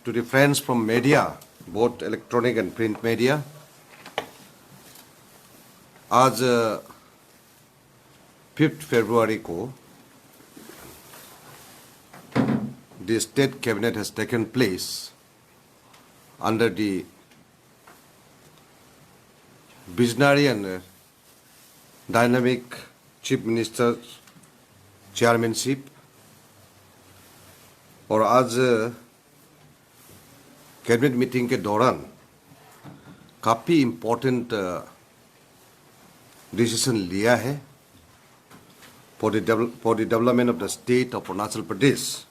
to the friends from media, both electronic and print media. आज 5th February को the state cabinet has taken place under the visionary and dynamic chief minister's chairmanship. और आज cabinet meeting के दौरान काफ़ी important decision लिया है for the development of the state of Arunachal Pradesh.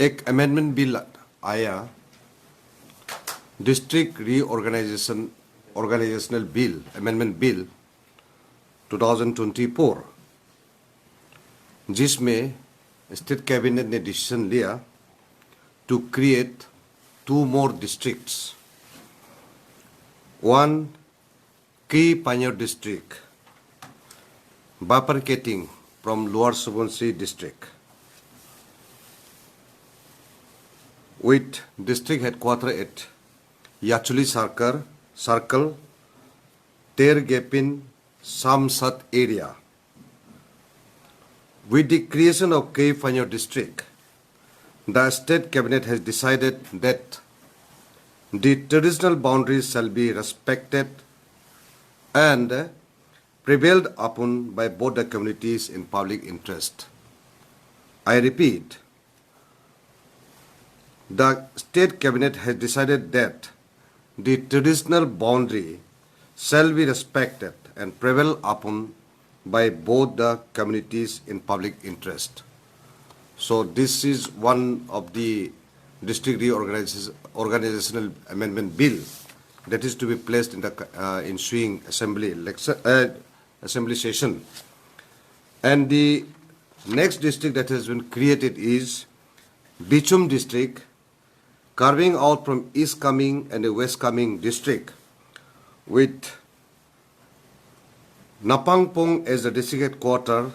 एक अमेंडमेंट बिल आया, district organisational bill, amendment bill 2024, जिसमें स्टेट कैबिनेट ने डिसीजन लिया to create 2 more districts. One, Key Pioneer District, bifurcating from Lower Subansiri district, with district headquarters at Yachuli Circle, Tergepin, Samsat area. With the creation of Key Pioneer District, the state cabinet has decided that the traditional boundaries shall be respected and prevailed upon by both the communities in public interest. I repeat, the state cabinet has decided that the traditional boundary shall be respected and prevail upon by both the communities in public interest. So this is one of the district organizational amendment bill that is to be placed in the ensuing assembly session. And the next district that has been created is Bichum district, carving out from East Kaming and the West Kaming district, with Napangpong as the district headquarters,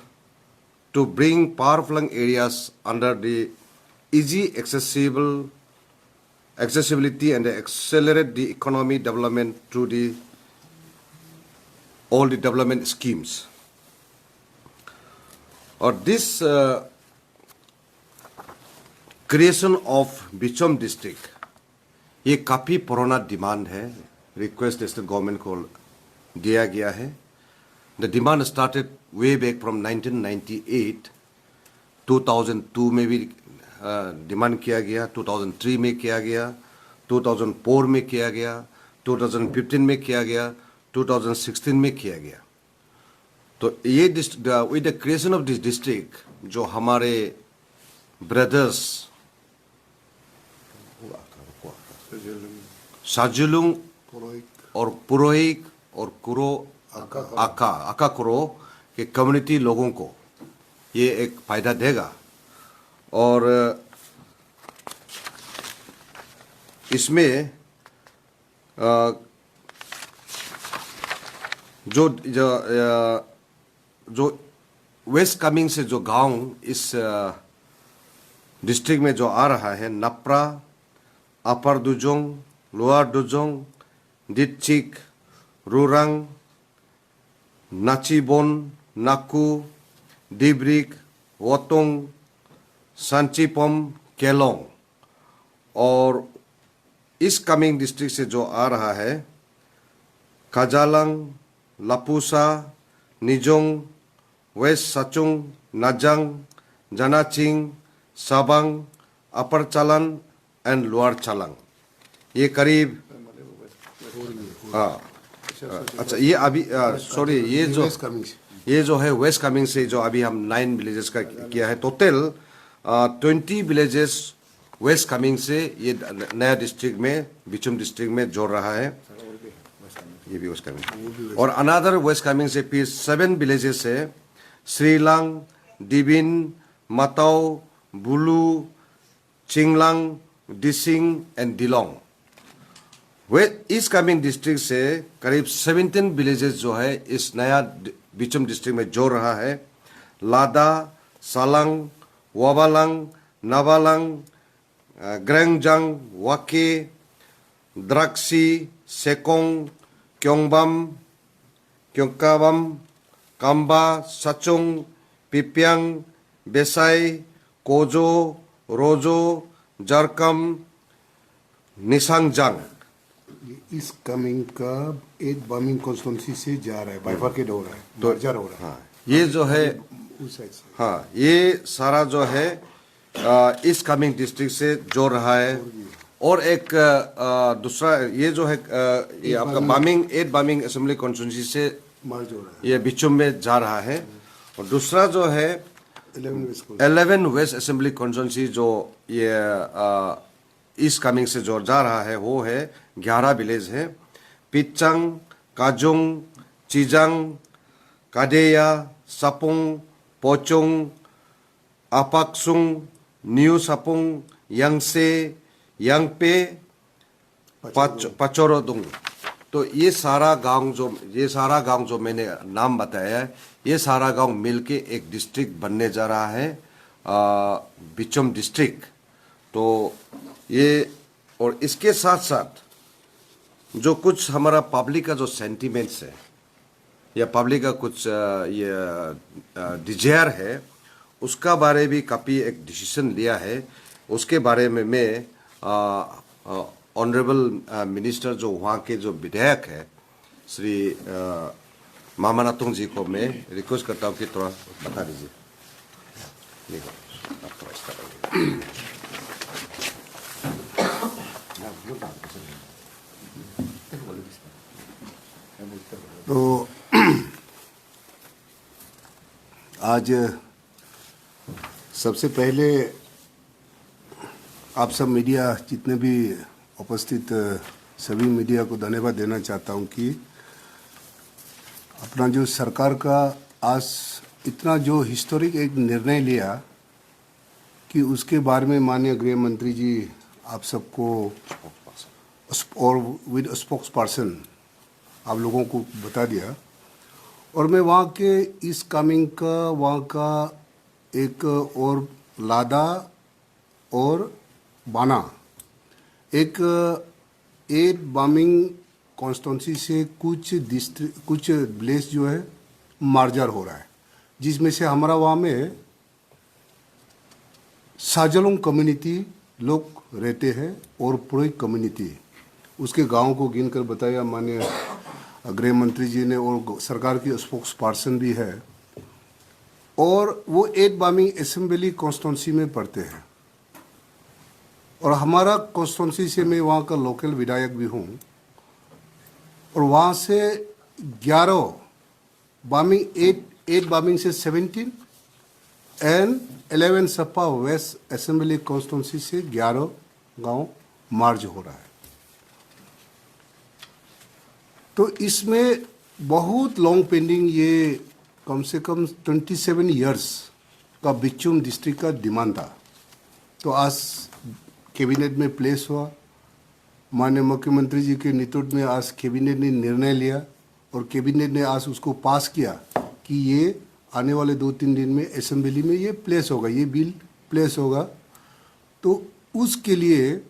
to bring far-flung areas under the easy accessibility and accelerate the economic development through all the development schemes. Or this creation of Bichum district, ये काफ़ी पुराना demand है, request state government को दिया गया है. The demand started way back from 1998, 2002 में भी डिमांड किया गया, 2003 में किया गया, 2004 में किया गया, 2015 में किया गया, 2016 में किया गया. तो ये with the creation of this district, जो हमारे ब्रदर्स साजुलुंग और पुरोहित और कुरो आका करो कि कम्युनिटी लोगों को ये एक फायदा देगा. और इसमें जो वेस्ट कमिंग से जो गांव इस डिस्ट्रिक्ट में जो आ रहा है, नपरा, अपर दुजोंग, लोअर दुजोंग, डिचिक, रुरंग, नाचीबोन, नाकू, डिब्रिक, वोतोंग, सांचीपम, केलोंग, और इस कमिंग डिस्ट्रिक्ट से जो आ रहा है काजालंग, लापूसा, निजोंग, वेस्ट सचुंग, नाजंग, जनाचिंग, साबंग, अपर चालन एंड लोअर चालंग. ये करीब अच्छा ये अभी सॉरी ये जो है वेस्ट कमिंग से जो अभी हम 9 विलेजेस का किया है. टोटल 20 विलेजेस वेस्ट कमिंग से ये नया डिस्ट्रिक्ट में बिचुम डिस्ट्रिक्ट में जोड़ रहा है. ये भी वेस्ट कमिंग. और अनदर वेस्ट कमिंग से फिर 7 विलेजेस है, Srilang, Dibin, Mathow, Bulu, Chinglang, Dising and Dilong. East Kameng district से करीब 17 विलेजेस जो है इस नया बिचम डिस्ट्रिक्ट में जोड़ रहा है. लादा, सालंग, वाबालंग, Navalang, Grengjang, Wake, Draksi, Sekong, Kyongbam, Kyongkabam, Kamba, Sachung, Pipiang, Besai, Kojo, Rojo, Jarkam, Nisangjang. इस कमिंग का 8 बमिंग कॉन्स्टिट्यूंसी से जा रहा है, बाइफरकेट हो रहा है, मर्जर हो रहा है। हाँ, ये जो है उस साइड से हाँ ये सारा जो है इस कमिंग डिस्ट्रिक्ट से जोड़ रहा है। और एक दूसरा ये जो है ये आपका बामिंग असेंबली कॉन्स्टिट्यूंसी से मर्ज हो रहा है। ये बिचुम में जा रहा है। और दूसरा जो है 11 वेस्ट असेंबली कॉन्स्टिट्यूंसी जो ये ईस्ट कमिंग से जो जा रहा है वो है 11 विलेज है। पिचंग, काजुंग, चिजंग, काडेया, सपुंग, पोचुंग, अपाक्सुंग, न्यू सपुंग, यंगसे, यंगपे, पचोरोदुंग। तो ये सारा गांव जो मैंने नाम बताया है, ये सारा गांव मिलके एक डिस्ट्रिक्ट बनने जा रहा है, बिचुम डिस्ट्रिक्ट। तो ये और इसके साथ साथ जो कुछ हमारा पब्लिक का जो सेंटिमेंट्स है या पब्लिक का कुछ ये डिजायर है, उसका बारे भी काफ़ी एक डिसीजन लिया है। उसके बारे में मैं ऑनरेबल मिनिस्टर जो वहाँ के जो विधायक है श्री मामा नातुंग जी को मैं रिक्वेस्ट करता हूँ कि थोड़ा बता दीजिए। तो आज सबसे पहले आप सब मीडिया जितने भी उपस्थित सभी मीडिया को धन्यवाद देना चाहता हूं कि अपना जो सरकार का आज इतना जो हिस्टोरिक एक निर्णय लिया कि उसके बारे में माननीय गृह मंत्री जी आप सबको और विद स्पोक्स पर्सन आप लोगों को बता दिया। और मैं वहाँ के इस कमिंग का वहाँ का एक और लादा और बाना एक 8 बमिंग कॉन्स्टिट्यूंसी से कुछ विलेज जो है मार्जर हो रहा है, जिसमें से हमारा वहाँ में साजलोंग कम्युनिटी लोग रहते हैं और पूरी कम्युनिटी उसके गांव को गिनकर बताया माननीय गृह मंत्री जी ने, और सरकार की स्पोक्स पर्सन भी है। और वो 8 बमिंग असेंबली कॉन्स्टिट्यूंसी में पढ़ते हैं और हमारा कॉन्स्टिट्यूंसी से मैं वहाँ का लोकल विधायक भी हूँ। और वहाँ से 11 बमिंग 8 बमिंग से 17 and 11 Seppa West assembly constituency से 11 गांव मार्ज हो रहा है। तो इसमें बहुत लॉन्ग पेंडिंग ये कम से कम 27 इयर्स का बिचुम डिस्ट्रिक्ट का डिमांड था। तो आज कैबिनेट में प्लेस हुआ, माननीय मुख्यमंत्री जी के नेतृत्व में आज कैबिनेट ने निर्णय लिया और कैबिनेट ने आज उसको पास किया कि ये आने वाले 2-3 दिन में असेंबली में ये प्लेस होगा, ये बिल प्लेस होगा। तो उसके लिए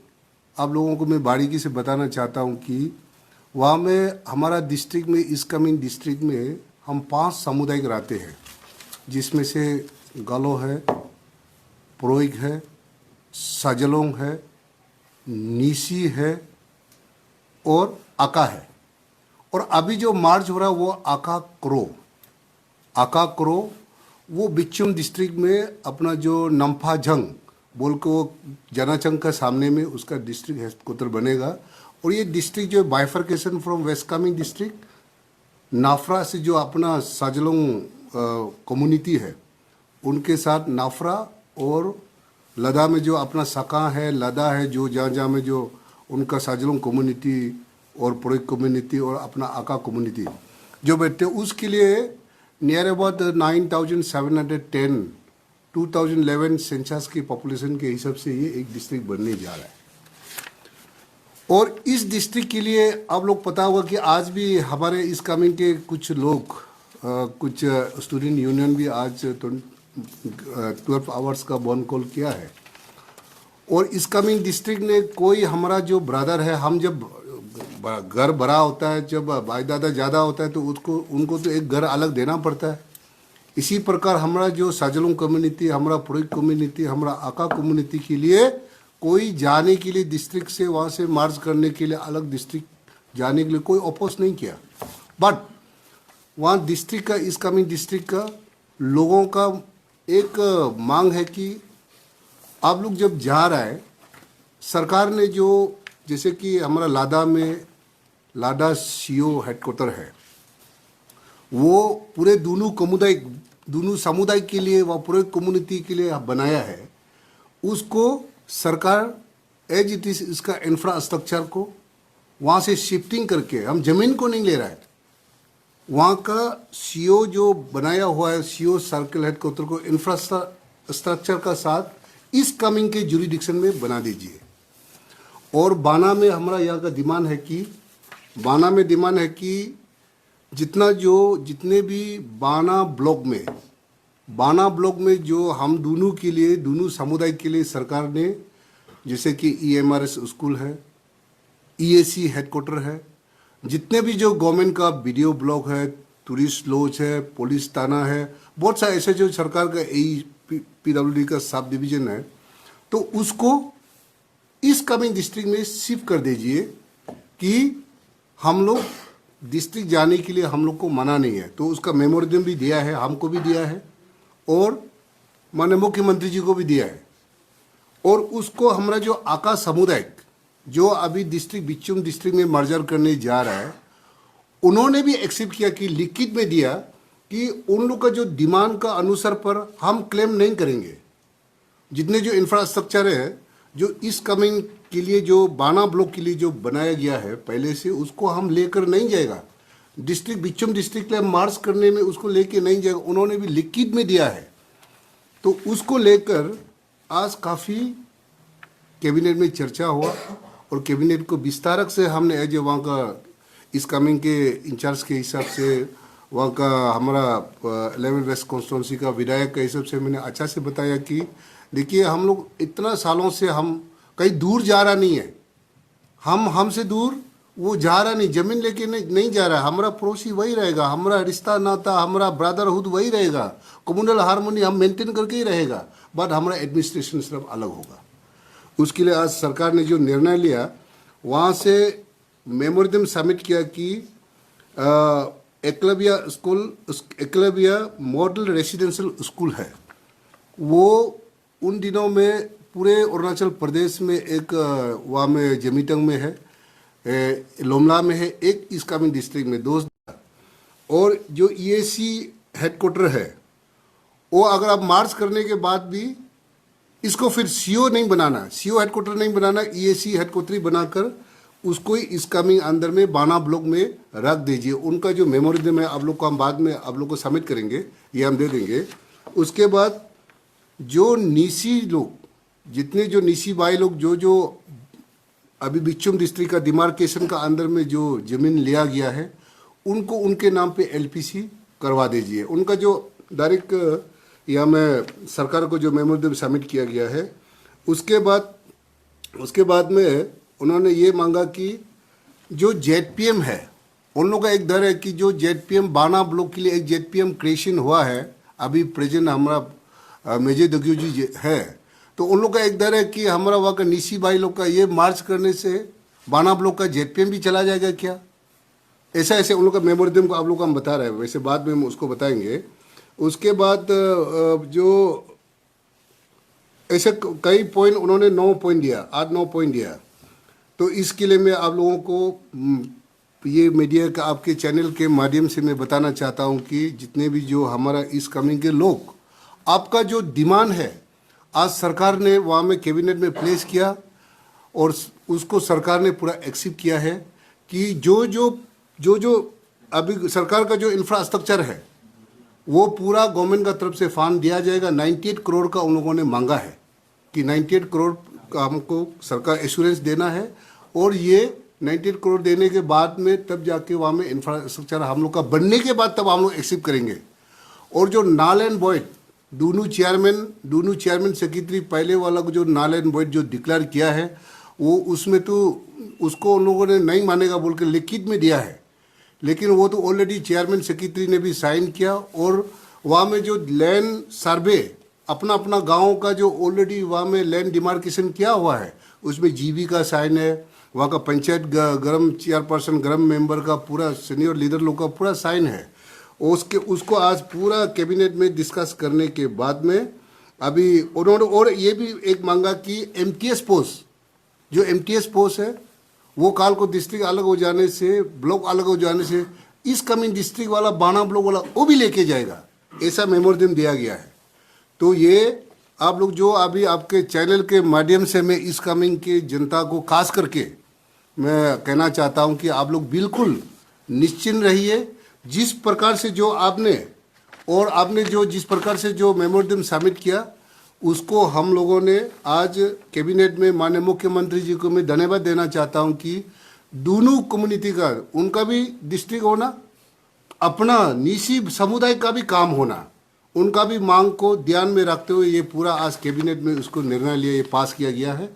आप लोगों को मैं बारीकी से बताना चाहता हूँ कि वहाँ में हमारा डिस्ट्रिक्ट में इस कमिंग डिस्ट्रिक्ट में हम 5 सामुदायिक रहते हैं, जिसमें से गालो है, प्रोइक है, साजलोंग है, नीसी है और आका है। और अभी जो मार्च हो रहा है वो आका क्रो वो बिचुम डिस्ट्रिक्ट में अपना जो नम्फा जंग बोल के वो जनाचंग का सामने में उसका डिस्ट्रिक्ट हेडक्वार्टर बनेगा। और ये डिस्ट्रिक्ट जो bifurcation from West Kameng district Nafra से जो अपना साजलोंग कम्युनिटी है उनके साथ नाफरा और लदा में जो अपना सका है, लदा है, जो जहाँ में जो उनका साजलोंग कम्युनिटी और प्रोइक कम्युनिटी और अपना आका कम्युनिटी जो बैठते हैं, उसके लिए नियर अबाउट 9,710 2011 सेंसस की पॉपुलेशन के हिसाब से ये एक डिस्ट्रिक्ट बनने जा रहा है। और इस डिस्ट्रिक्ट के लिए आप लोग पता होगा कि आज भी हमारे इस कमिंग के कुछ लोग कुछ स्टूडेंट यूनियन भी आज 12 आवर्स का बॉन कॉल किया है और इस कमिंग डिस्ट्रिक्ट ने कोई हमारा जो ब्रदर है, हम जब घर बड़ा होता है, जब भाई दादा ज़्यादा होता है तो उसको उनको तो एक घर अलग देना पड़ता है। इसी प्रकार हमारा जो साजलुंग कम्युनिटी, हमारा पुरोहित कम्युनिटी, हमारा आका कम्युनिटी के लिए कोई जाने के लिए डिस्ट्रिक्ट से वहाँ से मार्च करने के लिए अलग डिस्ट्रिक्ट जाने के लिए कोई अपोज नहीं किया। बट वहाँ डिस्ट्रिक्ट का, इस कमिंग डिस्ट्रिक्ट का लोगों का एक मांग है कि आप लोग जब जा रहा है, सरकार ने जो, जैसे कि हमारा लादा में लादा सीओ हेडक्वार्टर है, वो पूरे दोनों समुदाय के लिए, वह पूरे कम्युनिटी के लिए बनाया है। उसको सरकार एज इट इज इसका इंफ्रास्ट्रक्चर को वहाँ से शिफ्टिंग करके, हम जमीन को नहीं ले रहा है, वहाँ का सीओ जो बनाया हुआ है, सीओ सर्कल हेडक्वार्टर को इंफ्रास्ट्रक्चर का साथ इस कमिंग के जुरिडिक्शन में बना दीजिए। और बाना में हमारा यहाँ का डिमांड है कि, बाना में डिमांड है कि जितने भी बाना ब्लॉक में जो हम दोनों के लिए, दोनों समुदाय के लिए सरकार ने, जैसे कि EMRS स्कूल है, EAC हेडक्वार्टर है, जितने भी जो गवर्नमेंट का वीडियो ब्लॉक है, टूरिस्ट लॉज है, पुलिस थाना है, बहुत सारे ऐसे जो सरकार का PWD का सब डिवीजन है, तो उसको इस कमिंग डिस्ट्रिक्ट में शिफ्ट कर दीजिए कि हम लोग डिस्ट्रिक्ट जाने के लिए हम लोग को मना नहीं है। तो उसका मेमोरेंडम भी दिया है, हमको भी दिया है और माननीय मुख्यमंत्री जी को भी दिया है। और उसको हमारा जो आका समुदाय जो अभी डिस्ट्रिक्ट बिच्चुम डिस्ट्रिक्ट में मर्जर करने जा रहा है, उन्होंने भी एक्सेप्ट किया कि लिखित में दिया कि उन लोग का जो डिमांड का अनुसार पर हम क्लेम नहीं करेंगे। जितने जो इंफ्रास्ट्रक्चर है जो इस कमिंग के लिए, जो बाना ब्लॉक के लिए जो बनाया गया है पहले से, उसको हम लेकर नहीं जाएगा। डिस्ट्रिक्ट बिच्चुम डिस्ट्रिक्ट में मार्च करने में उसको लेके नहीं जाएगा, उन्होंने भी लिखित में दिया है। तो उसको लेकर आज काफ़ी कैबिनेट में चर्चा हुआ और कैबिनेट को विस्तारक से हमने एज वहाँ का इस कमिंग के इंचार्ज के हिसाब से, वहाँ का हमारा 11 वेस्ट कॉन्स्टिट्यूंसी का विधायक के हिसाब से मैंने अच्छा से बताया कि देखिए, हम लोग इतना सालों से हम कहीं दूर जा रहा नहीं है, हमसे दूर वो जा रहा नहीं, जमीन लेके नहीं जा रहा, हमारा पड़ोसी वही रहेगा, हमारा रिश्ता नाता, हमारा ब्रदरहुड वही रहेगा, कम्युनल हारमोनी हम मेंटेन करके ही रहेगा, बट हमारा एडमिनिस्ट्रेशन सिर्फ अलग होगा। उसके लिए आज सरकार ने जो निर्णय लिया, वहाँ से मेमोरेंडम सबमिट किया कि एकलव्य मॉडल रेसिडेंशियल स्कूल है, वो उन दिनों में पूरे अरुणाचल प्रदेश में एक वहाँ में जमीटंग में है, लोमला में है, एक इस कमिंग डिस्ट्रिक्ट में दो। और जो EAC हेडक्वार्टर है, वो अगर आप मार्च करने के बाद भी इसको फिर CO नहीं बनाना, CO हेडक्वार्टर नहीं बनाना, EAC हेडक्वार्टर बनाकर उसको ही इस कमिंग अंदर में बाना ब्लॉक में रख दीजिए। उनका जो मेमोरेंडम है आप लोग को हम बाद में आप लोग को सबमिट करेंगे, ये हम दे देंगे। उसके बाद जो निसी लोग, जितने जो निसी भाई लोग जो अभी बिच्चुम डिस्ट्रिक्ट का डिमार्केशन का अंदर में जो ज़मीन लिया गया है, उनको उनके नाम पे LPC करवा दीजिए। उनका जो डायरेक्ट या मैं सरकार को जो मेमोरेंडम सबमिट किया गया है, उसके बाद में उन्होंने ये मांगा कि जो ZPM है, उन लोगों का एक डर है कि जो ZPM बाना ब्लॉक के लिए एक ZPM क्रिएशन हुआ है, अभी प्रेजेंट हमारा मेजर दग्यू जी है, तो उन लोग का एक डर है कि हमारा वहाँ का निशी भाई लोग का ये मार्च करने से बाना ब्लॉक का ZPM भी चला जाएगा क्या, ऐसे उन लोग का मेमोरेंडम को आप लोग को हम बता रहे हैं, वैसे बाद में हम उसको बताएंगे। उसके बाद जो ऐसे कई पॉइंट उन्होंने 9 पॉइंट दिया, 8-9 पॉइंट दिया। तो इसके लिए मैं आप लोगों को ये मीडिया का आपके चैनल के माध्यम से मैं बताना चाहता हूँ कि जितने भी जो हमारा इस कमिंग के लोग, आपका जो डिमांड है आज सरकार ने वहाँ में कैबिनेट में प्लेस किया और उसको सरकार ने पूरा एक्सेप्ट किया है कि जो अभी सरकार का जो इंफ्रास्ट्रक्चर है वो पूरा गवर्नमेंट का तरफ से फंड दिया जाएगा। 98 करोड़ का उन लोगों ने मांगा है कि 98 करोड़ का हमको सरकार एश्योरेंस देना है, और ये 98 करोड़ देने के बाद में तब जाके वहाँ में इंफ्रास्ट्रक्चर हम लोग का बनने के बाद तब हम लोग एक्सेप्ट करेंगे। और जो नाल एंड वॉइड दोनों चेयरमैन सेक्रेटरी पहले वाला को जो नाल एंड वॉइड जो डिक्लेयर किया है वो उसमें तो उसको उन लोगों ने नहीं मानेगा बोल के लिखित में दिया है, लेकिन वो तो ऑलरेडी चेयरमैन सेक्रेटरी ने भी साइन किया और वहाँ में जो लैंड सर्वे अपना अपना गांव का जो ऑलरेडी वहाँ में लैंड डिमार्केशन किया हुआ है उसमें जीबी का साइन है, वहाँ का पंचायत ग्राम चेयरपर्सन ग्राम मेंबर का पूरा सीनियर लीडर लोग का पूरा साइन है। उसको आज पूरा कैबिनेट में डिस्कस करने के बाद में अभी उन्होंने और ये भी एक मांगा कि एमटीएस पोस्ट जो एमटीएस पोस्ट है वो काल को डिस्ट्रिक्ट अलग हो जाने से ब्लॉक अलग हो जाने से इस कमिंग डिस्ट्रिक्ट वाला बाना ब्लॉक वाला वो भी लेके जाएगा, ऐसा मेमोरेंडम दिया गया है। तो ये आप लोग जो अभी आपके चैनल के माध्यम से मैं इस कमिंग की जनता को खास करके मैं कहना चाहता हूं कि आप लोग बिल्कुल निश्चिंत रहिए। जिस प्रकार से जो आपने जो जिस प्रकार से जो मेमोरेंडम सबमिट किया उसको हम लोगों ने आज कैबिनेट में माननीय मुख्यमंत्री जी को मैं धन्यवाद देना चाहता हूं कि दोनों कम्युनिटी का उनका भी डिस्ट्रिक्ट होना, अपना निजी समुदाय का भी काम होना, उनका भी मांग को ध्यान में रखते हुए ये पूरा आज कैबिनेट में उसको निर्णय लिया, ये पास किया गया है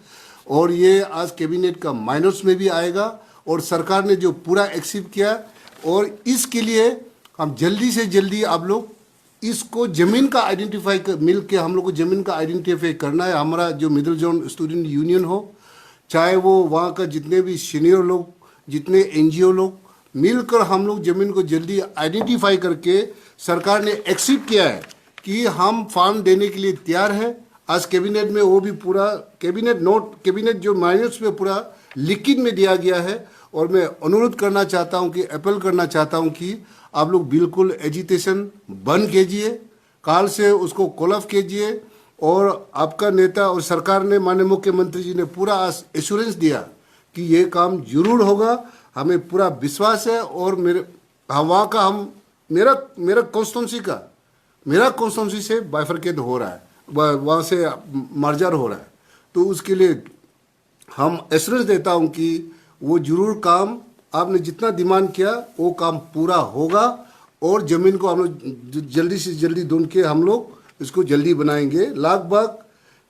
और ये आज कैबिनेट का माइनर्स में भी आएगा और सरकार ने जो पूरा एक्सेप्ट किया और इसके लिए हम जल्दी से जल्दी आप लोग इसको जमीन का आइडेंटिफाई मिल के हम लोग को जमीन का आइडेंटिफाई करना है। हमारा जो मिडिल जोन स्टूडेंट यूनियन हो, चाहे वो वहाँ का जितने भी सीनियर लोग, जितने एनजीओ लोग मिलकर हम लोग जमीन को जल्दी आइडेंटिफाई करके सरकार ने एक्सेप्ट किया है कि हम फार्म देने के लिए तैयार है। आज कैबिनेट में वो भी पूरा कैबिनेट जो माइनर्स में पूरा लिखित में दिया गया है और मैं अनुरोध करना चाहता हूं कि अपील करना चाहता हूं कि आप लोग बिल्कुल एजिटेशन बंद कीजिए, काल से उसको कॉल कीजिए और आपका नेता और सरकार ने माननीय मुख्यमंत्री जी ने पूरा एश्योरेंस दिया कि ये काम जरूर होगा, हमें पूरा विश्वास है और मेरा कॉन्स्टिट्यूंसी से बाइफरकेट हो रहा है, वहाँ से मर्जर हो रहा है, तो उसके लिए हम एश्योरेंस देता हूँ कि वो जरूर काम आपने जितना डिमांड किया वो काम पूरा होगा और ज़मीन को हम लोग जल्दी से जल्दी ढूंढ के हम लोग इसको जल्दी बनाएंगे। लगभग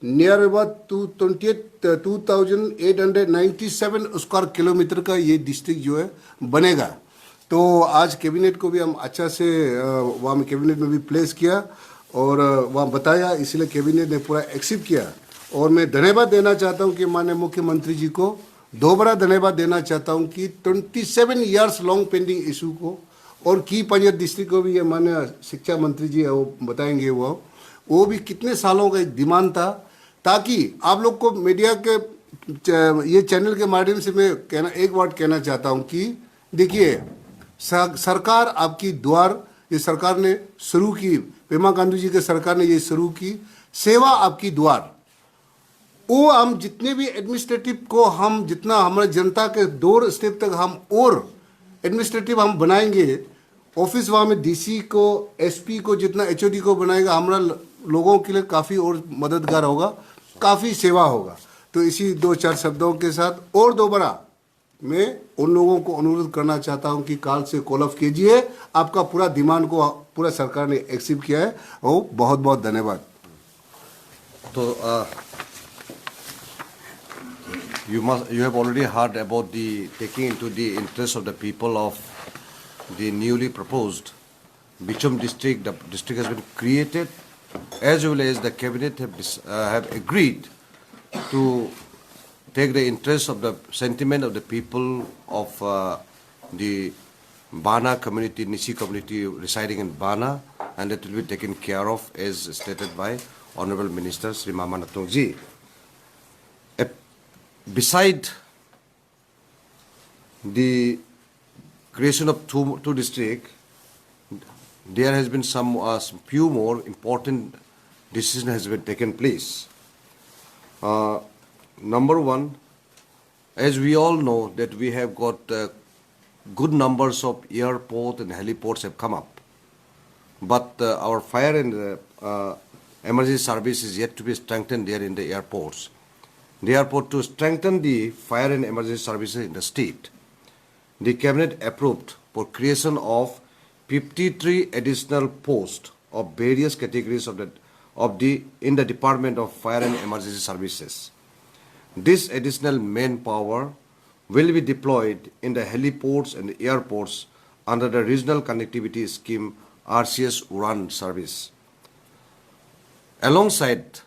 नियर अबाउट 2897 स्क्वायर किलोमीटर का ये डिस्ट्रिक्ट जो है बनेगा। तो आज कैबिनेट को भी हम अच्छा से वहाँ में कैबिनेट में भी प्लेस किया और वहाँ बताया, इसलिए कैबिनेट ने पूरा एक्सेप्ट किया और मैं धन्यवाद देना चाहता हूँ कि माननीय मुख्यमंत्री जी को दोबारा धन्यवाद देना चाहता हूँ कि 27 इयर्स लॉन्ग पेंडिंग इशू को और की पंजाब डिस्ट्रिक्ट को भी ये माननीय शिक्षा मंत्री जी है वो बताएंगे, वो भी कितने सालों का एक डिमांड था, ताकि आप लोग को मीडिया के ये चैनल के माध्यम से मैं एक वर्ड कहना चाहता हूँ कि देखिए सरकार आपकी द्वार, ये सरकार ने शुरू की, पेमा गांधी जी के सरकार ने ये शुरू की सेवा आपकी द्वार, वो हम जितने भी एडमिनिस्ट्रेटिव को हम जितना हमारे जनता के दौर स्टेप तक हम और एडमिनिस्ट्रेटिव हम बनाएंगे, ऑफिस वहाँ में डीसी को एसपी को जितना एचओडी को बनाएगा हमारा लोगों के लिए काफ़ी और मददगार होगा, काफ़ी सेवा होगा। तो इसी 2-4 शब्दों के साथ और दोबारा मैं उन लोगों को अनुरोध करना चाहता हूं कि काल से कॉल ऑफ कीजिए, आपका पूरा डिमांड को पूरा सरकार ने एक्सेप्ट किया है और बहुत बहुत धन्यवाद। तो you have already heard about the taking into the interest of the people of the newly proposed Bichum district. The district has been created, as well as the cabinet have agreed to take the interest of the sentiment of the people of the Bana community, Nishi community residing in Bana, and that will be taken care of as stated by Honorable Minister Sri Mama Natong Ji. Beside the creation of two districts, there has been some few more important decisions has been taken place. Number one, as we all know that we have got good numbers of airport and heliports have come up, but our fire and emergency service is yet to be strengthened there in the airports. Therefore, to strengthen the fire and emergency services in the state, the cabinet approved for creation of 53 additional posts of various categories of the in the Department of Fire and Emergency Services. This additional manpower will be deployed in the heliports and airports under the Regional Connectivity Scheme RCS Uran service. Alongside,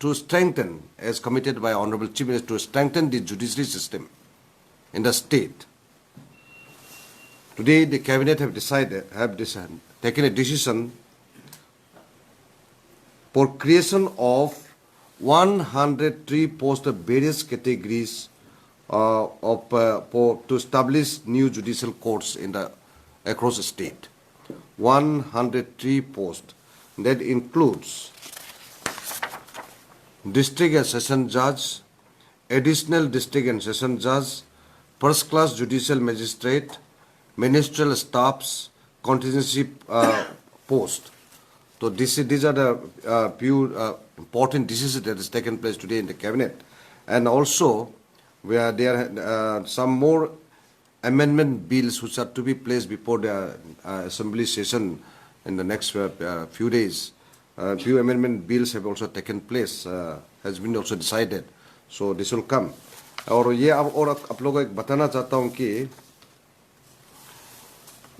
to strengthen, as committed by Honorable Chief Minister, to strengthen the judiciary system in the state. Today, the cabinet have taken a decision for creation of 103 posts of various categories to establish new judicial courts across the state. 103 posts. That includes district and session judge, additional district and session judge, first-class judicial magistrate, ministerial staffs, contingency post. So these are the few important decisions that has taken place today in the cabinet, and also where there are some more amendment bills which are to be placed before the assembly session in the next few days. Few amendment bills have also taken place, has been also decided. So this will come. और ये अब और आप लोगों को एक बताना चाहता हूँ कि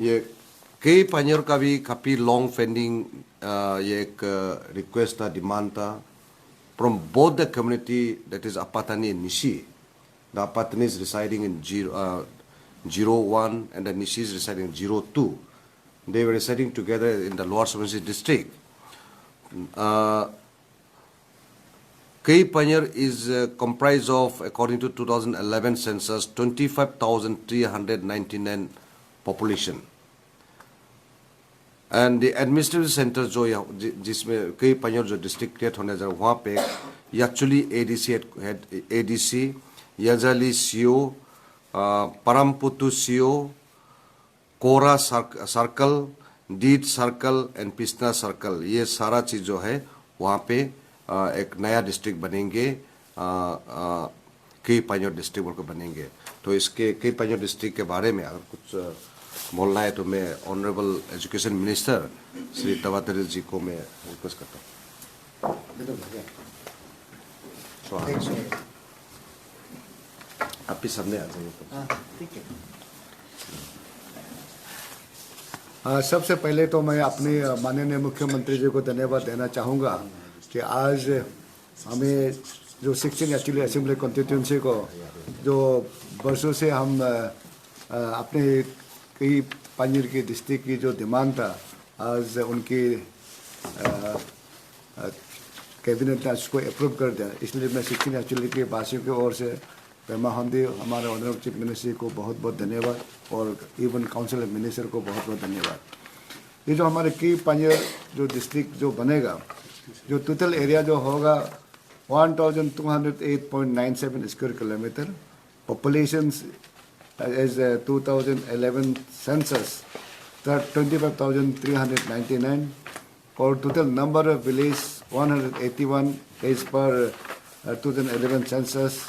ये कई पानियों का भी काफी लॉन्ग पेंडिंग ये एक रिक्वेस्ट था, डिमांड था from both the community, that is Apatani and Nishi. The Apatani is residing in 01 and the Nishi is residing in 02. They were residing together in the Lower Sulawesi district. Kei Panyar is comprised of, according to 2011 census, 25,399 population. And the administrative center जो जिसमें कई पंजर जो district create होने जा वहाँ पे actually ADC Yazali CO परमपुतु CO Kora circle डीड सर्कल एंड पिस्ना सर्कल ये सारा चीज जो है वहाँ पे एक नया डिस्ट्रिक्ट बनेंगे कई पंजर डिस्ट्रिक्ट बोल कर बनेंगे. तो इसके कई पंजर डिस्ट्रिक्ट के बारे में अगर कुछ बोलना है तो मैं ऑनरेबल एजुकेशन मिनिस्टर श्री तवातरी जी को मैं रिक्वेस्ट करता हूँ. आप भी सामने आ जाइए. ठीक है. सबसे पहले तो मैं अपने माननीय मुख्यमंत्री जी को धन्यवाद देना चाहूँगा कि आज हमें जो 16 एक्चुअली असेंबली कॉन्स्टिट्यूंसी को जो वर्षों से हम अपने कई पांजिर की डिस्ट्रिक्ट की जो डिमांड था आज उनकी कैबिनेट ने उसको अप्रूव कर दिया. इसलिए मैं 16 एक्चुअली के वासियों की ओर से पेमा हंदी हमारे ऑनरेबल चीफ मिनिस्टर को बहुत बहुत धन्यवाद और इवन काउंसिल मिनिस्टर को बहुत बहुत धन्यवाद. ये जो हमारे कई पांजिर जो डिस्ट्रिक्ट जो बनेगा जो टोटल एरिया जो होगा 1208.97 square kilometre. Population as 2011 census, that 25,399, or total number of village 181 as per 2011 census.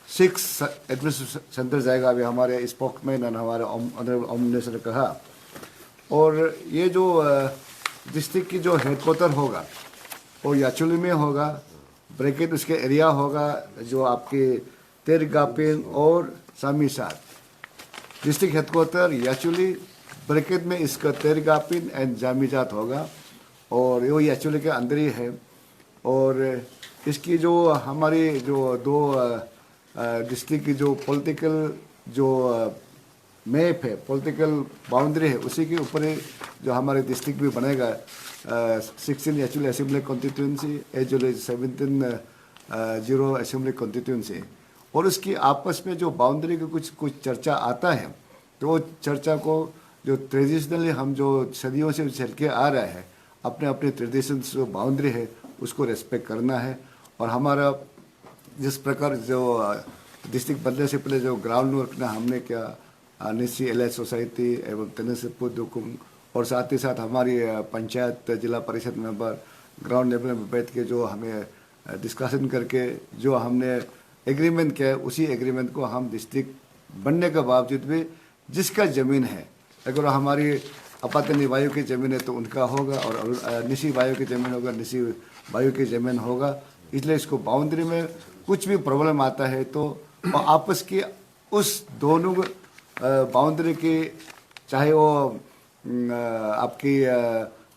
6 administrative center जाएगा अभी हमारे स्पोकमैन और हमारे ऑनरेबल होम मिनिस्टर ने कहा. और ये जो डिस्ट्रिक्ट की जो हेडक्वार्टर होगा वो याचुली में होगा. ब्रैकेट उसके एरिया होगा जो आपके तेरगापिन और सामीसात. डिस्ट्रिक्ट हेडक्वार्टर याचुली, ब्रैकेट में इसका तेरगापिन एंड जामीजात होगा और वो याचुली के अंदर ही है. और इसकी जो हमारी जो दो डिस्ट्रिक्ट की जो पॉलिटिकल जो मैप है, पॉलिटिकल बाउंड्री है, उसी के ऊपर जो हमारे डिस्ट्रिक्ट भी बनेगा. 16 actually assembly constituency as well as 17 assembly constituency. और उसकी आपस में जो बाउंड्री की कुछ चर्चा आता है तो वो चर्चा को जो ट्रेडिशनली हम जो सदियों से चल के आ रहा है अपने अपने ट्रेडिशन जो बाउंड्री है उसको रेस्पेक्ट करना है. और हमारा जिस प्रकार जो डिस्ट्रिक्ट बनने से पहले जो ग्राउंड वर्क ना हमने क्या निश्ची एल सोसाइटी एवं तनसपुर दुकुम और साथ ही साथ हमारी पंचायत जिला परिषद मेंबर ग्राउंड लेवल में बैठ के जो हमें डिस्कशन करके जो हमने एग्रीमेंट किया है उसी एग्रीमेंट को हम डिस्ट्रिक्ट बनने के बावजूद भी जिसका ज़मीन है अगर हमारी आपातनी वायु की ज़मीन है तो उनका होगा, और निशी वायु की ज़मीन होगा, निशी वायु की ज़मीन होगा। इसलिए इसको बाउंड्री में कुछ भी प्रॉब्लम आता है तो आपस की उस दोनों बाउंड्री की, चाहे वो आपकी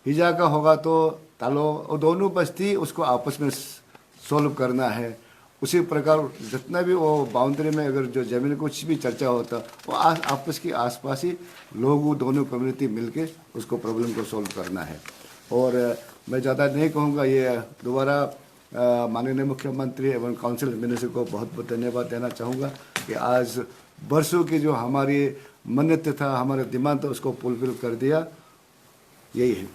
हिजा का होगा तो तालो, वो दोनों बस्ती उसको आपस में सोल्व करना है। उसी प्रकार जितना भी वो बाउंड्री में अगर जो ज़मीन कुछ भी चर्चा होता वो आपस की आसपास ही लोग दोनों कम्युनिटी मिलके उसको प्रॉब्लम को सोल्व करना है। और मैं ज़्यादा नहीं कहूँगा, ये दोबारा माननीय मुख्यमंत्री एवं काउंसिल मिनिस्टर को बहुत बहुत धन्यवाद देना चाहूँगा कि आज बरसों की जो हमारी मन्नत था, हमारे डिमांड था, उसको फुलफिल कर दिया। यही है।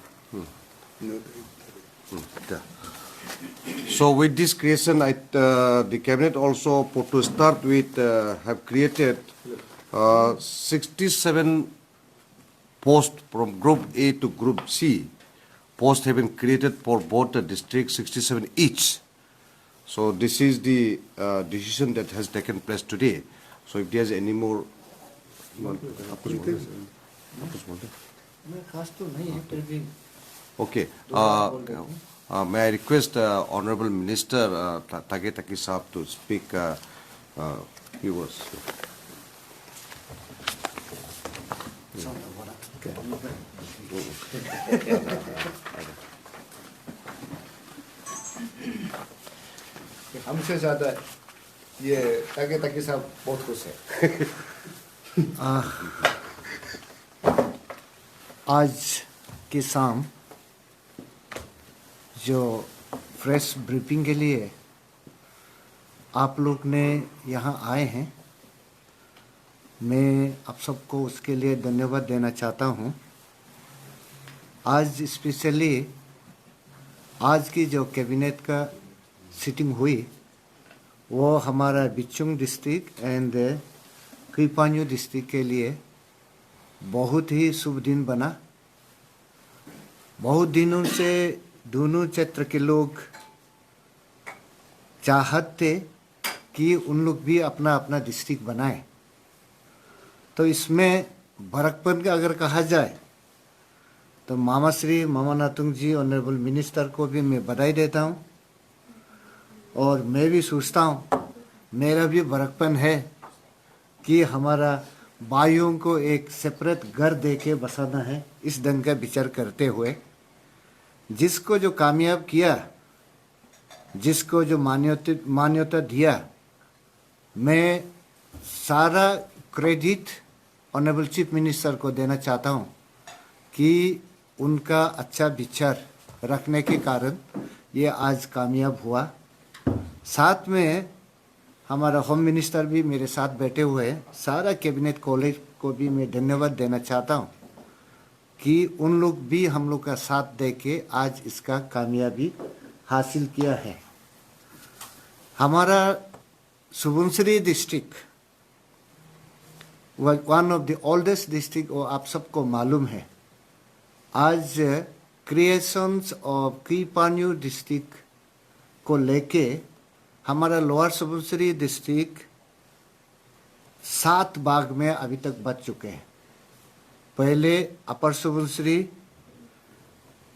So with this creation, the cabinet also, to start with, have created 67 posts from Group A to Group C. Posts have been created for both the districts, 67 each. So this is the decision that has taken place today. So if there's any more, okay. May I request Honorable Minister Tage Taki Saab to speak few words. हमसे ज़्यादा ये ताकि ताकि साहब बहुत खुश है। आज की शाम जो प्रेस ब्रीफिंग के लिए आप लोग ने यहाँ आए हैं, मैं आप सबको उसके लिए धन्यवाद देना चाहता हूँ। आज स्पेशली आज की जो कैबिनेट का सिटिंग हुई वो हमारा बिचुंग डिस्ट्रिक्ट एंड क्रीपान्यू डिस्ट्रिक्ट के लिए बहुत ही शुभ दिन बना। बहुत दिनों से दोनों क्षेत्र के लोग चाहते कि उन लोग भी अपना अपना डिस्ट्रिक्ट बनाए, तो इसमें बरकपन का अगर कहा जाए तो मामा श्री मामा नातुंग जी ऑनरेबल मिनिस्टर को भी मैं बधाई देता हूँ। और मैं भी सोचता हूँ मेरा भी बरकपन है कि हमारा भाइयों को एक सेपरेट घर दे के बसाना है। इस ढंग का विचार करते हुए जिसको जो कामयाब किया, जिसको जो मान्यता दिया, मैं सारा क्रेडिट ऑनरेबल चीफ मिनिस्टर को देना चाहता हूँ कि उनका अच्छा विचार रखने के कारण ये आज कामयाब हुआ। साथ में हमारा होम मिनिस्टर भी मेरे साथ बैठे हुए हैं। सारा कैबिनेट कॉलेज को भी मैं धन्यवाद देना चाहता हूँ कि उन लोग भी हम लोग का साथ दे के आज इसका कामयाबी हासिल किया है। हमारा Subansiri district one of the oldest district, और आप सबको मालूम है। आज क्रिएशंस ऑफ क्रीपान्यू डिस्ट्रिक्ट को लेके हमारा लोअर सुबनसिरी डिस्ट्रिक्ट 7 भाग में अभी तक बच चुके हैं। पहले upper Subansiri,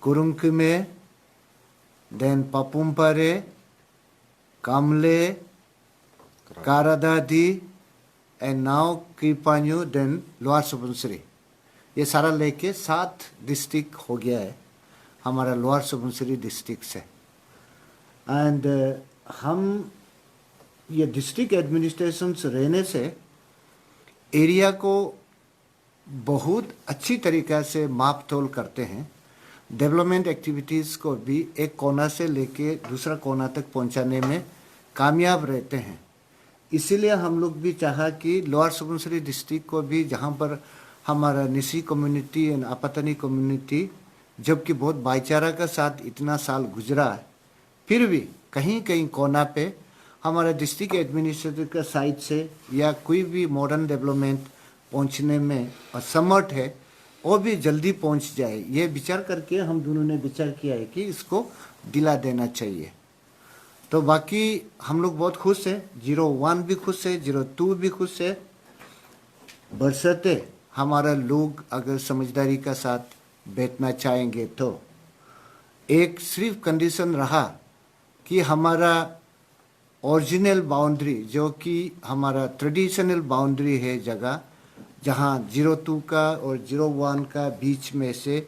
Kurung Kumey, then Papum Pare, Kamle, Kra Daadi and now Keyi Panyor, then lower Subansiri. ये सारा लेके 7 डिस्ट्रिक्ट हो गया है हमारा लोअर सुबनसिरी डिस्ट्रिक्ट से। एंड हम ये डिस्ट्रिक्ट एडमिनिस्ट्रेशन रहने से एरिया को बहुत अच्छी तरीक़ा से माप तोल करते हैं। डेवलपमेंट एक्टिविटीज़ को भी एक कोना से लेके दूसरा कोना तक पहुंचाने में कामयाब रहते हैं। इसीलिए हम लोग भी चाहा कि लोअर सुबनसिरी डिस्ट्रिक्ट को भी, जहां पर हमारा निसी कम्युनिटी एंड आपातनी कम्युनिटी जबकि बहुत भाईचारा का साथ इतना साल गुजरा है, फिर भी कहीं कहीं कोना पे हमारा डिस्ट्रिक्ट एडमिनिस्ट्रेटर का साइड से या कोई भी मॉडर्न डेवलपमेंट पहुंचने में असमर्थ है, वो भी जल्दी पहुंच जाए। ये विचार करके हम दोनों ने विचार किया है कि इसको दिला देना चाहिए। तो बाकी हम लोग बहुत खुश हैं, 01 भी खुश है, 02 भी खुश है। बरसते हमारा लोग अगर समझदारी का साथ बैठना चाहेंगे तो एक सिर्फ कंडीशन रहा कि हमारा ओरिजिनल बाउंड्री जो कि हमारा ट्रेडिशनल बाउंड्री है जगह जहाँ 02 का और 01 का बीच में से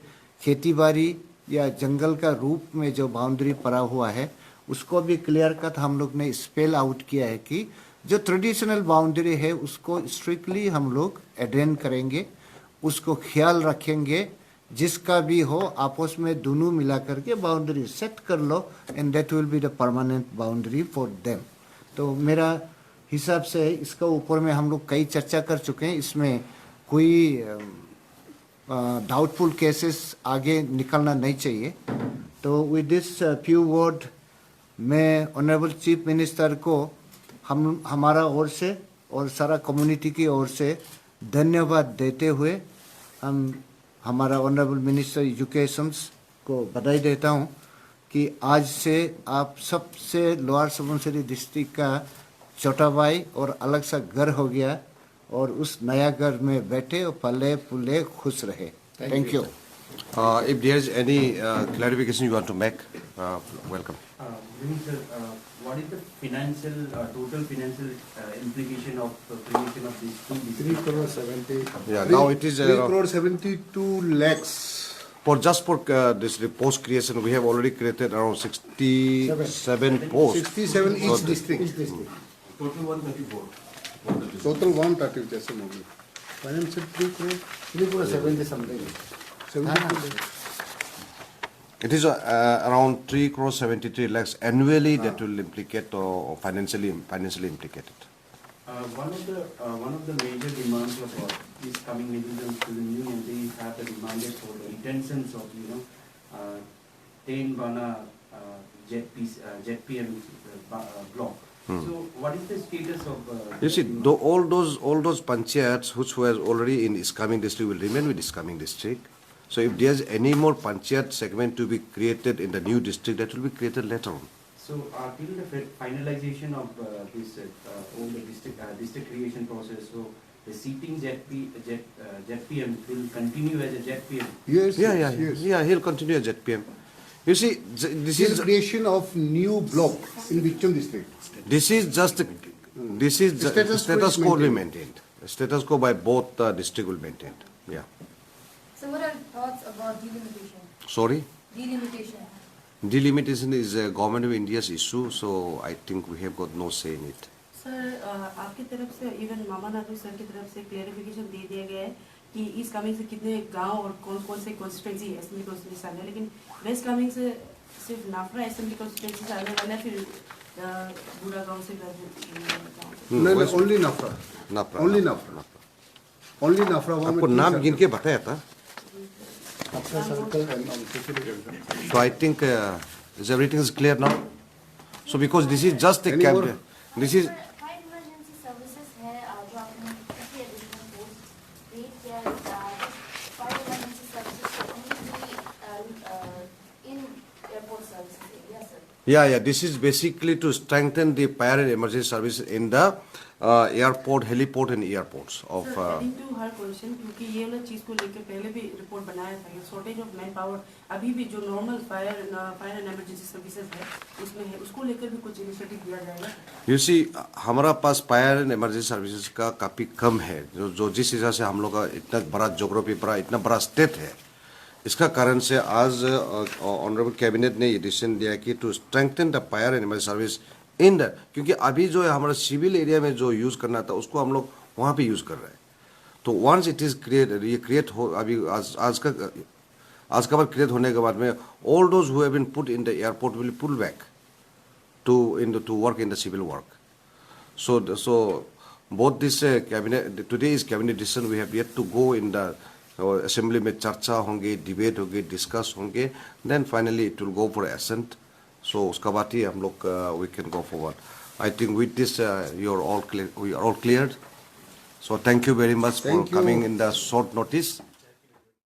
खेतीबाड़ी या जंगल का रूप में जो बाउंड्री पड़ा हुआ है उसको भी क्लियर कट हम लोग ने स्पेल आउट किया है कि जो ट्रेडिशनल बाउंड्री है उसको स्ट्रिक्टली हम लोग एडेन करेंगे, उसको ख्याल रखेंगे, जिसका भी हो आपस में दोनों मिला करके बाउंड्री सेट कर लो and that will be the permanent boundary for them. तो मेरा हिसाब से इसका ऊपर में हम लोग कई चर्चा कर चुके हैं, इसमें कोई डाउटफुल केसेस आगे निकलना नहीं चाहिए। तो विद दिस फ्यू वर्ड मैं ऑनरेबल चीफ मिनिस्टर को हमारा ओर से और सारा कम्युनिटी की ओर से धन्यवाद देते हुए हमारा ऑनरेबल मिनिस्टर एजुकेशंस को बधाई देता हूं कि आज से आप सबसे लोअर सुबनसिरी डिस्ट्रिक्ट का छोटा भाई और अलग सा घर हो गया और उस नया घर में बैठे और पले पुले खुश रहे। Thank you. If there is any clarification you want to make, welcome. Minister, what is the financial, total financial implication of the creation of these two 3 crore 70. Yeah, now it is 3 crore 72 lakhs. for just for this post creation, we have already created around 67 posts. 67 each district. Total 134. Total 130 जैसे होगी। Financial 3 crore 70 something. 72 lakhs. It is around 3 crore 73 lakhs annually that will implicate or financially implicated. One of the major demands of this coming Middle Student Union, they have the demanded for the intentions of 10 Bana ZPM block. So what is the status of? You see, all those panchayats which were already in Iskaming district will remain with Iskaming district. So if there's any more panchayat segment to be created in the new district, that will be created later on. So till the finalization of this all the district creation process, so the seating ZPM will continue as a ZPM. Yes, Yeah, yes. he'll continue as ZPM. You see, this This is creation of new block in Bichum district. status quo will be maintained. Status quo by both district will be maintained. Yeah. So what are your thoughts about delimitation? Sorry? Delimitation. Delimitation is a government of India's issue, so I think we have got no say in it. Sir आपकी तरफ से even मामा Nathu sir की तरफ से clarification दे दिया गया है कि ईस्ट कामिंग से कितने गांव और कौन कौन से कॉन्स्टिट्यूंसी एसएमबी कॉन्स्टिट्यूंसी आ रहे हैं, लेकिन वेस्ट कामिंग से सिर्फ नाफरा एसएमबी कॉन्स्टिट्यूंसी आने वाला है, फिर बूढ़ा गांव से No, only Nafra. Nafra. Only Nafra. Only Nafra. आपको नाम गिन के बताया था. Apna circle and on So I think is everything is clear now. So because this is just a Any camp, more? this is High emergency services है जो आपने किसी additional post create किया है, fire emergency services to only be in airport services area, sir. yeah. This is basically to strengthen the fire and emergency service in the airport, heliport and airports of. Adding to हर question, क्योंकि ये वाला चीज को लेकर पहले भी report बनाया था, शॉर्टेज ऑफ मैन पावर अभी भी जो normal fire and emergency services है उसमें है, उसको लेकर भी कुछ इनिशिएटिव दिया जाएगा. You see, हमारा पास फायर एंड इमरजेंसी सर्विसेज का काफी कम है, जो जिस हिसाब से हम लोग का इतना बड़ा ज्योग्राफी बड़ा इतना बड़ा स्टेट है, इसका कारण से आज ऑनरेबल कैबिनेट ने ये डिसीजन लिया कि to strengthen the fire and emergency service in the, क्योंकि अभी जो है हमारा सिविल एरिया में जो यूज करना था उसको हम लोग वहाँ पे यूज कर रहे हैं. तो वंस इट इज ये क्रिएट हो अभी आज का बार क्रिएट होने के बाद में all those who have been put in the airport will pull back to work in the civil work. So both this cabinet, today's cabinet decision, we have yet to go in the assembly में चर्चा होंगे, debate होंगे, discuss होंगे, then finally it will go for assent. So उसका बाद ही हम लोग we can go forward. I think with this we are all cleared. So thank you very much for Thank you. coming in the short notice.